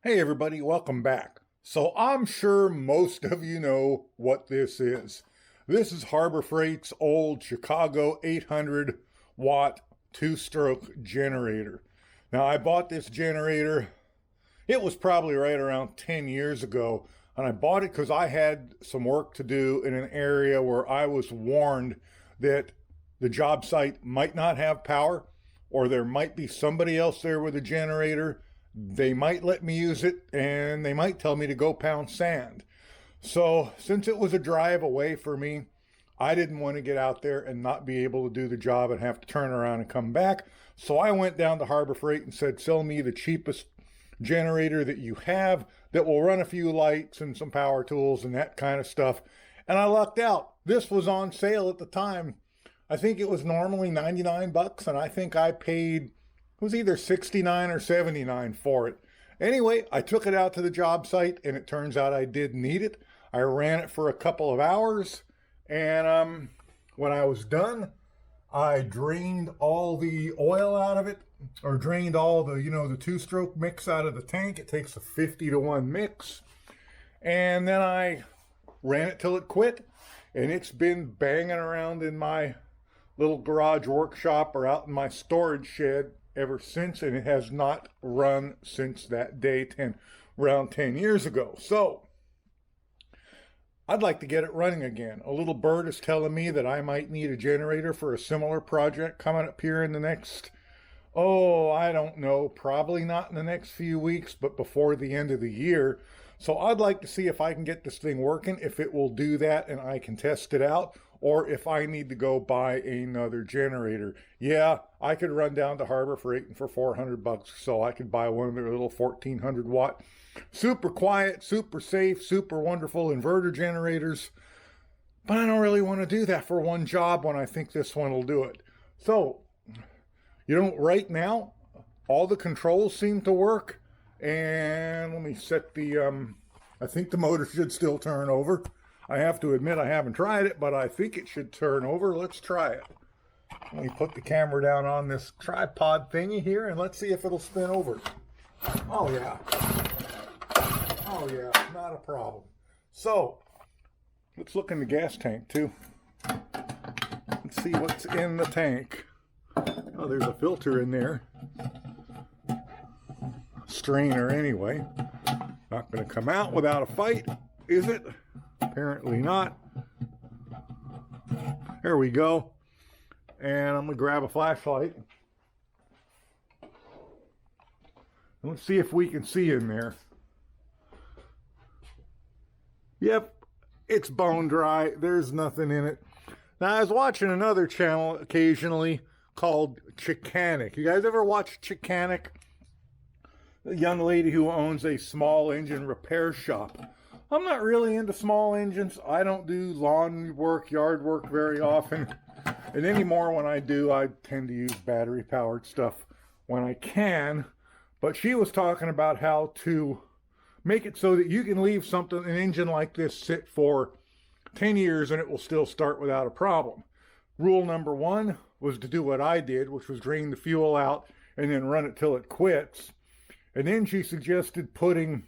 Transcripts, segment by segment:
Hey everybody, welcome back. So I'm sure most of you know what this is. This is Harbor Freight's old Chicago 800 watt two-stroke generator. Now I bought this generator, it was probably right around 10 years ago, and I bought it because I had some work to do in an area where I was warned that the job site might not have power, or there might be somebody else there with a generator. They might let me use it, and they might tell me to go pound sand. So since it was a drive away for me, I didn't want to get out there and not be able to do the job and have to turn around and come back. So I went down to Harbor Freight and said, sell me the cheapest generator that you have that will run a few lights and some power tools and that kind of stuff. And I lucked out. This was on sale at the time. I think it was normally 99 bucks, and I think I paid, it was either 69 or 79 for it. Anyway, I took it out to the job site, and it turns out I did need it. I ran it for a couple of hours, and when I was done, I drained all the oil out of it, or drained all the, the two-stroke mix out of the tank. It takes a 50-to-1 mix. And then I ran it till it quit, and it's been banging around in my little garage workshop or out in my storage shed ever since, and it has not run since that day, around 10 years ago. So I'd like to get it running again. A little bird is telling me that I might need a generator for a similar project coming up here in the next, I don't know, probably not in the next few weeks, but before the end of the year. So I'd like to see if I can get this thing working, if it will do that and I can test it out, or if I need to go buy another generator. Yeah, I could run down to Harbor Freight and for 400 bucks, so I could buy one of their little 1400 watt, super quiet, super safe, super wonderful inverter generators. But I don't really want to do that for one job when I think this one will do it. So, right now, all the controls seem to work. And let me set the, I think the motor should still turn over. I have to admit I haven't tried it, but I think it should turn over. Let's try it. Let me put the camera down on this tripod thingy here, and let's see if it'll spin over. Oh yeah. Oh yeah, not a problem. So, let's look in the gas tank too. Let's see what's in the tank. Oh, there's a filter in there. Strainer anyway. Not going to come out without a fight, is it? Apparently not. There we go. And I'm going to grab a flashlight. Let's see if we can see in there. Yep, it's bone dry. There's nothing in it. Now, I was watching another channel occasionally called Chicanic. You guys ever watch Chicanic? A young lady who owns a small engine repair shop. I'm not really into small engines. I don't do lawn work, yard work very often. And anymore when I do, I tend to use battery powered stuff when I can. But she was talking about how to make it so that you can leave an engine like this sit for 10 years and it will still start without a problem. Rule number one was to do what I did, which was drain the fuel out and then run it till it quits. And then she suggested putting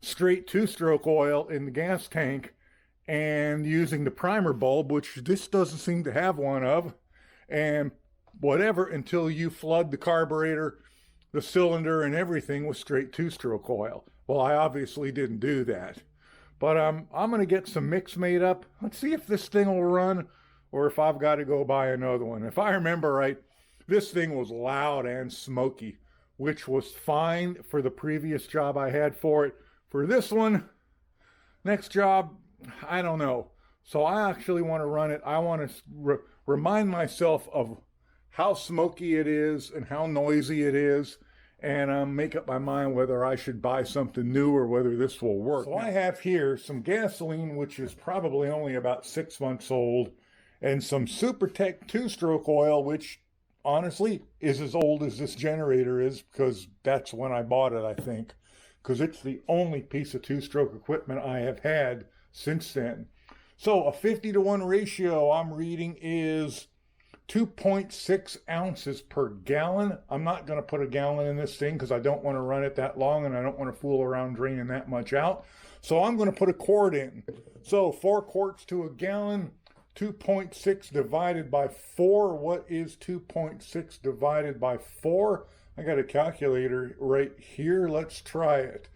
straight two-stroke oil in the gas tank and using the primer bulb, which this doesn't seem to have one of, and whatever until you flood the carburetor, the cylinder, and everything with straight two-stroke oil. Well, I obviously didn't do that. But I'm going to get some mix made up. Let's see if this thing will run or if I've got to go buy another one. If I remember right, this thing was loud and smoky, which was fine for the previous job I had for it. For this one, next job, I don't know. So I actually want to run it. I want to remind myself of how smoky it is and how noisy it is, and make up my mind whether I should buy something new or whether this will work. So I have here some gasoline, which is probably only about 6 months old, and some Supertech two-stroke oil, which honestly is as old as this generator is, because that's when I bought it, I think, because it's the only piece of two-stroke equipment I have had since then. So a 50-to-1 ratio I'm reading is 2.6 ounces per gallon. I'm not going to put a gallon in this thing because I don't want to run it that long and I don't want to fool around draining that much out. So I'm going to put a quart in. So 4 quarts to a gallon, 2.6 divided by 4. What is 2.6 divided by 4? I got a calculator right here. Let's try it.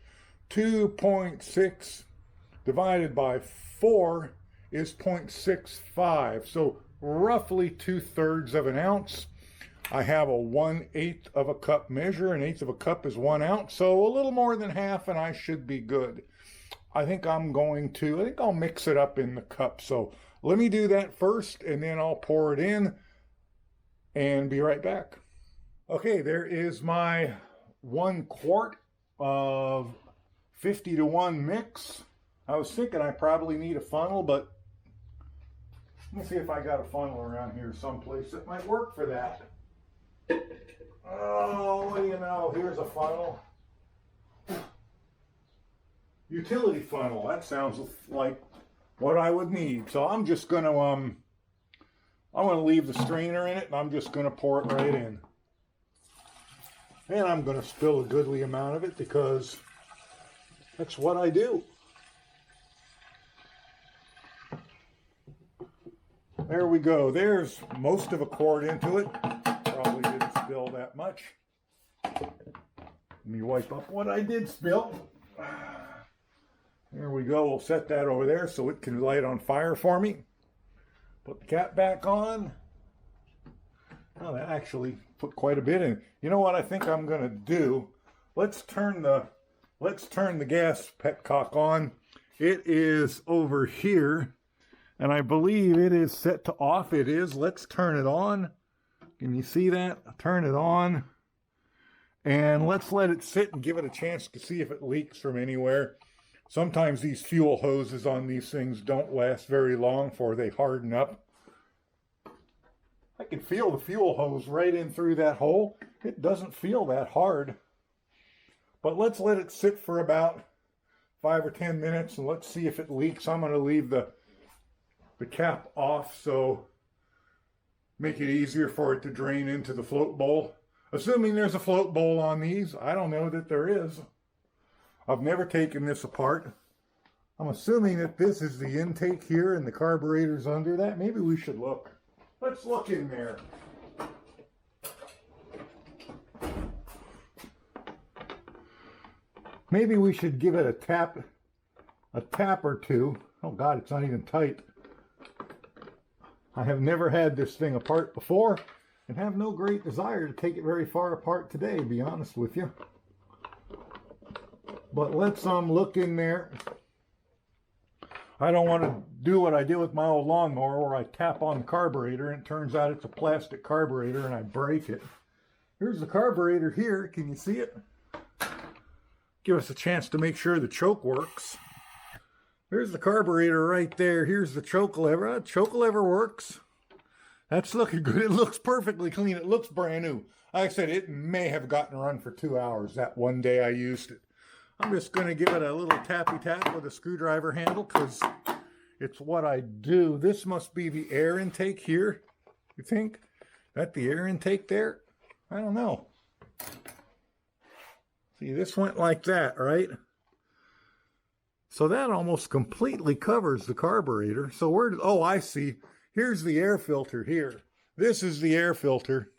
2.6 divided by 4 is 0.65. So roughly 2/3 of an ounce. I have a 1/8 of a cup measure. An eighth of a cup is 1 ounce. So a little more than half and I should be good. I think I'll mix it up in the cup. So let me do that first and then I'll pour it in and be right back. Okay, there is my 1 quart of 50-to-1 mix. I was thinking I probably need a funnel, but let me see if I got a funnel around here someplace that might work for that. Oh, what do you know? Here's a funnel. Utility funnel. That sounds like what I would need. So I'm just going to I'm going to leave the strainer in it and I'm just going to pour it right in. And I'm going to spill a goodly amount of it because that's what I do. There we go. There's most of a quart into it. Probably didn't spill that much. Let me wipe up what I did spill. There we go. We'll set that over there so it can light on fire for me. Put the cap back on. Oh, that actually put quite a bit in. You know what I think I'm going to do? Let's turn the gas petcock on. It is over here. And I believe it is set to off. It is. Let's turn it on. Can you see that? Turn it on. And let's let it sit and give it a chance to see if it leaks from anywhere. Sometimes these fuel hoses on these things don't last very long before they harden up. I can feel the fuel hose right in through that hole. It doesn't feel that hard. But let's let it sit for about 5 or 10 minutes and let's see if it leaks. I'm going to leave the cap off so make it easier for it to drain into the float bowl. Assuming there's a float bowl on these. I don't know that there is. I've never taken this apart. I'm assuming that this is the intake here and the carburetor's under that. Maybe we should look. Let's look in there. Maybe we should give it a tap or two. Oh God, it's not even tight. I have never had this thing apart before and have no great desire to take it very far apart today, to be honest with you. But let's look in there. I don't want to do what I did with my old lawnmower where I tap on the carburetor and it turns out it's a plastic carburetor and I break it. Here's the carburetor here. Can you see it? Give us a chance to make sure the choke works. There's the carburetor right there. Here's the choke lever. Choke lever works. That's looking good. It looks perfectly clean. It looks brand new. Like I said, it may have gotten run for 2 hours that one day I used it. I'm just going to give it a little tappy tap with a screwdriver handle because it's what I do. This must be the air intake here. You think? That the air intake there? I don't know. See, this went like that, right? So that almost completely covers the carburetor. So oh, I see. Here's the air filter here. This is the air filter.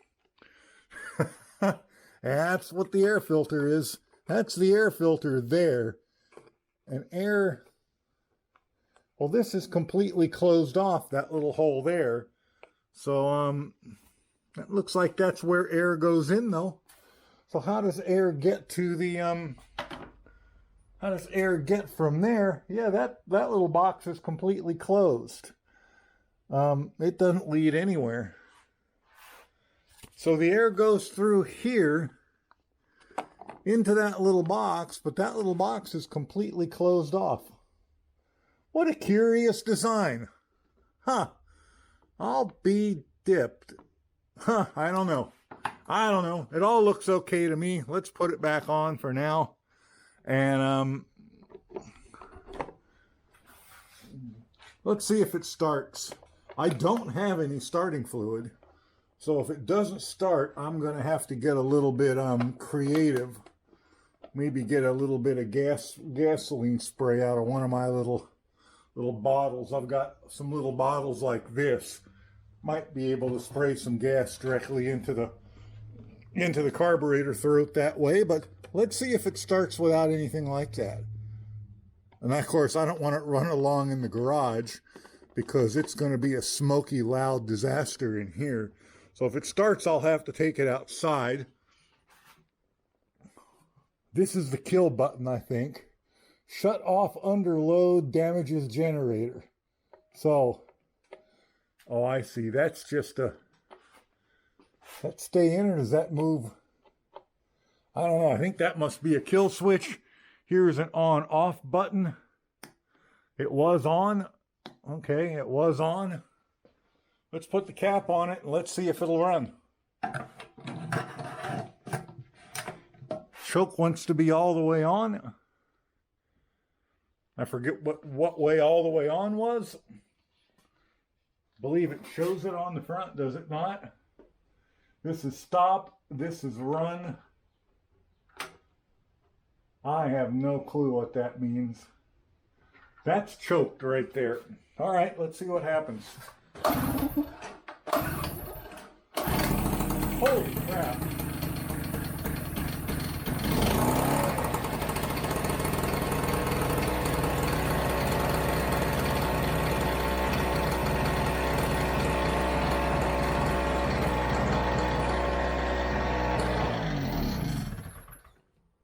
That's what the air filter is. That's the air filter there. And air, well, this is completely closed off, that little hole there. So, that looks like that's where air goes in though. So how does air get to the, how does air get from there? Yeah, that little box is completely closed. It doesn't lead anywhere. So the air goes through here into that little box, but that little box is completely closed off. What a curious design. Huh. I'll be dipped. Huh, I don't know. I don't know. It all looks okay to me. Let's put it back on for now. And let's see if it starts. I don't have any starting fluid, So if it doesn't start, I'm going to have to get a little bit creative. Maybe get a little bit of gasoline spray out of one of my little bottles. I've got some little bottles like this. Might be able to spray some gas directly into the carburetor throat that way, but let's see if it starts without anything like that. And of course, I don't want it run along in the garage because it's going to be a smoky, loud disaster in here. So if it starts, I'll have to take it outside. This is the kill button, I think. Shut off under load, damages generator. So, oh, I see. That's just a... That stay in, or does that move? I don't know. I think that must be a kill switch. Here's an on-off button. It was on. Okay, it was on. Let's put the cap on it and let's see if it'll run. Choke wants to be all the way on. I forget what way all the way on was. Believe it shows it on the front, does it not? This is stop. This is run. I have no clue what that means. That's choked right there. All right, let's see what happens. Holy crap.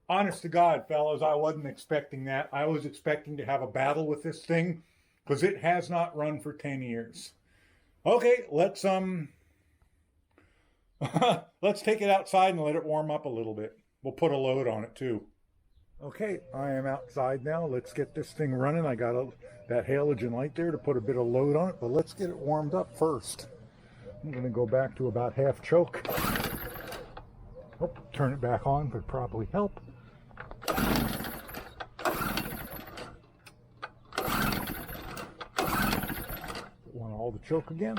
Honest to God, fellas, I wasn't expecting that. I was expecting to have a battle with this thing because it has not run for 10 years. Okay, let's let's take it outside and let it warm up a little bit. We'll put a load on it too. Okay, I am outside now. Let's get this thing running. I got that halogen light there to put a bit of load on it, but let's get it warmed up first. I'm going to go back to about half choke. Oh, turn it back on could probably help. Want all the choke again.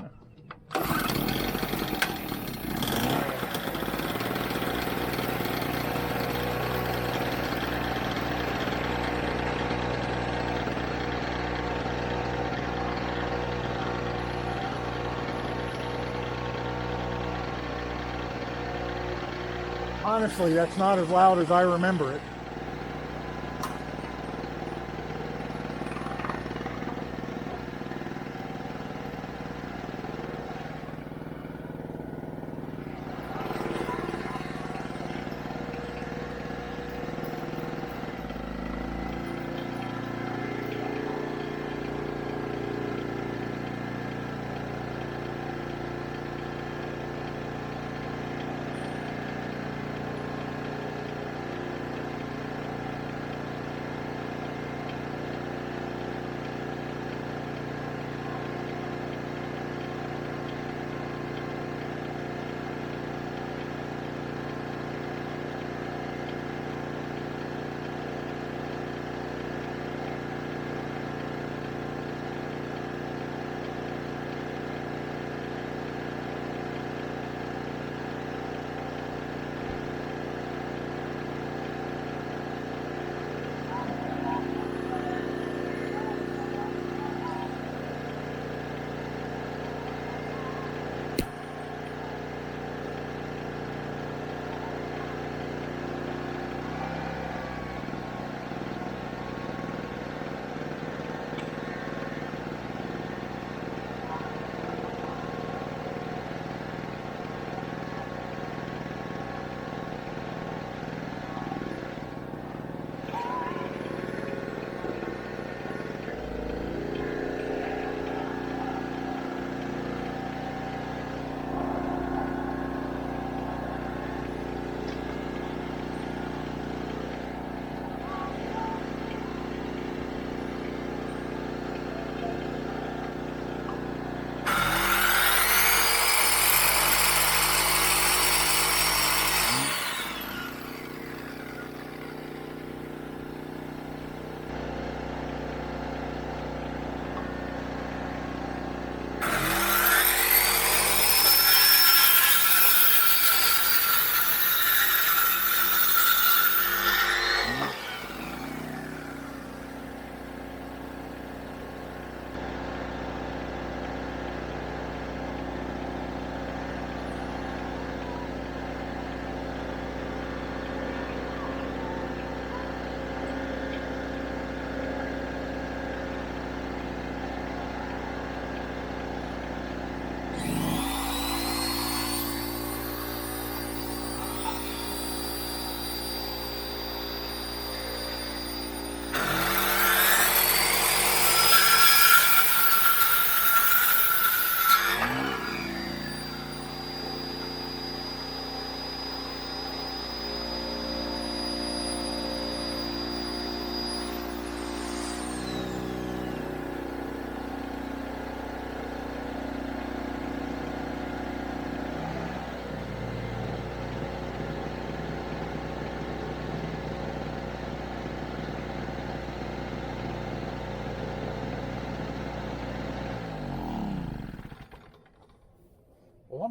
Honestly, that's not as loud as I remember it.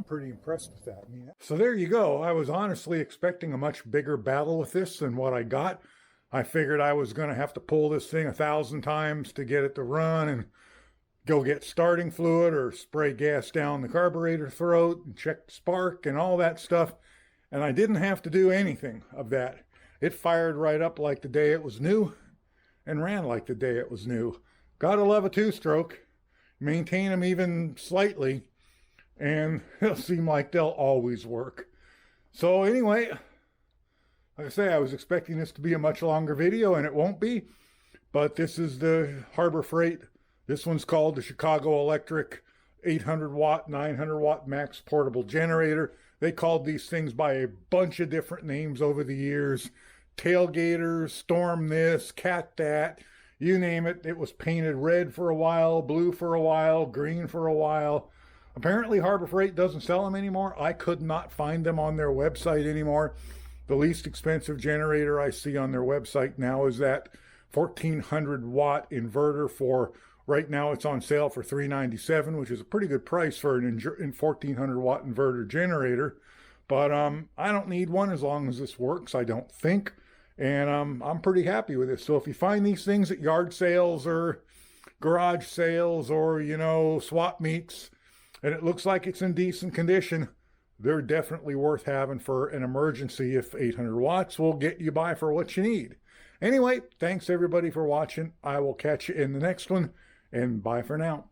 I'm pretty impressed with that. So there you go. I was honestly expecting a much bigger battle with this than what I got. I figured I was going to have to pull this thing 1,000 times to get it to run and go get starting fluid or spray gas down the carburetor throat and check the spark and all that stuff. And I didn't have to do anything of that. It fired right up like the day it was new and ran like the day it was new. Gotta love a two-stroke. Maintain them even slightly and it'll seem like they'll always work. So anyway, like I say, I was expecting this to be a much longer video and it won't be, but this is the Harbor Freight. This one's called the Chicago Electric 800 watt, 900 watt max portable generator. They called these things by a bunch of different names over the years. Tailgaters, Storm this, Cat that, you name it. It was painted red for a while, blue for a while, green for a while. Apparently Harbor Freight doesn't sell them anymore. I could not find them on their website anymore. The least expensive generator I see on their website now is that 1400 watt inverter for, right now it's on sale for $397, which is a pretty good price for an 1400 watt inverter generator. But I don't need one as long as this works, I don't think. And I'm pretty happy with this. So if you find these things at yard sales or garage sales or, you know, swap meets, and it looks like it's in decent condition, they're definitely worth having for an emergency if 800 watts will get you by for what you need. Anyway, thanks everybody for watching. I will catch you in the next one, and bye for now.